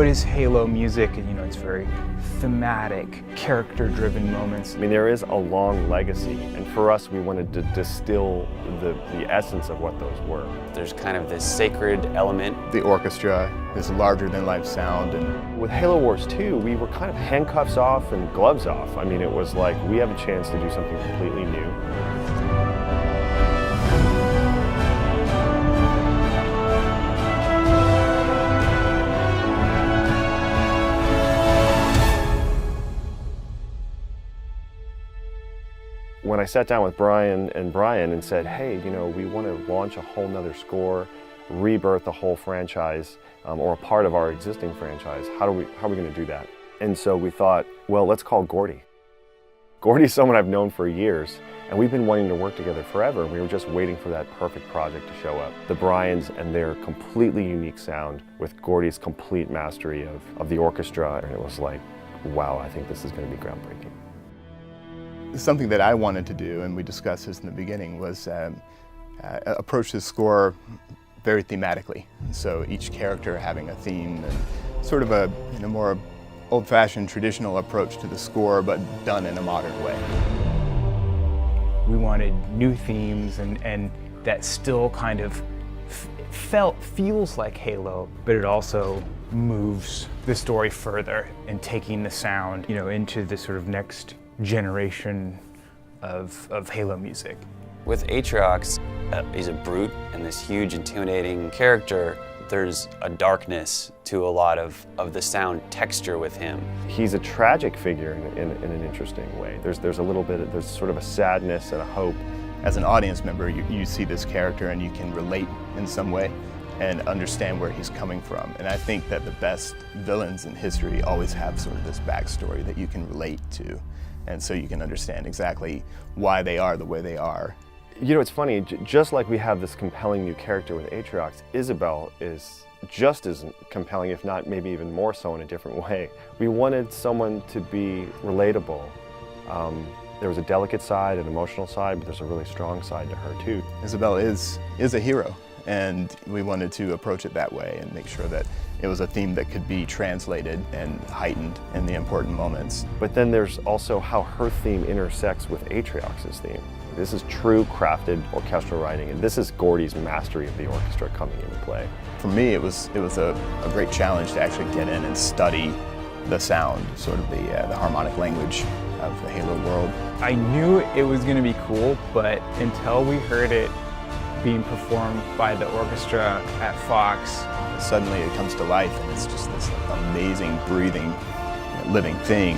what is Halo music? And it's very thematic, character-driven moments. I mean, there is a long legacy, and for us, we wanted to distill the essence of what those were. There's kind of this sacred element. The orchestra, this larger-than-life sound. And with Halo Wars 2, we were kind of handcuffs off and gloves off. I mean, it was like, we have a chance to do something completely new. When I sat down with Brian and said, hey, we want to launch a whole nother score, rebirth the whole franchise, or a part of our existing franchise, how are we going to do that? And so we thought, well, let's call Gordy. Gordy's someone I've known for years, and we've been wanting to work together forever. We were just waiting for that perfect project to show up. The Bryans and their completely unique sound with Gordy's complete mastery of the orchestra, and it was like, wow, I think this is going to be groundbreaking. Something that I wanted to do, and we discussed this in the beginning, was approach this score very thematically. So each character having a theme and sort of a more old-fashioned, traditional approach to the score, but done in a modern way. We wanted new themes and that still kind of feels like Halo, but it also moves the story further and taking the sound, into the sort of next generation of Halo music. With Atriox, he's a brute and this huge intimidating character. There's a darkness to a lot of the sound texture with him. He's a tragic figure in an interesting way. There's sort of a sadness and a hope. As an audience member, you see this character and you can relate in some way and understand where he's coming from. And I think that the best villains in history always have sort of this backstory that you can relate to. And so you can understand exactly why they are the way they are. It's funny, just like we have this compelling new character with Atriox, Isabel is just as compelling, if not maybe even more so in a different way. We wanted someone to be relatable. There was a delicate side, an emotional side, but there's a really strong side to her too. Isabel is a hero, and we wanted to approach it that way and make sure that it was a theme that could be translated and heightened in the important moments. But then there's also how her theme intersects with Atriox's theme. This is true crafted orchestral writing, and this is Gordy's mastery of the orchestra coming into play. For me, it was a great challenge to actually get in and study the sound, sort of the harmonic language of the Halo world. I knew it was going to be cool, but until we heard it being performed by the orchestra at Fox, suddenly it comes to life, and it's just this amazing, breathing, living thing.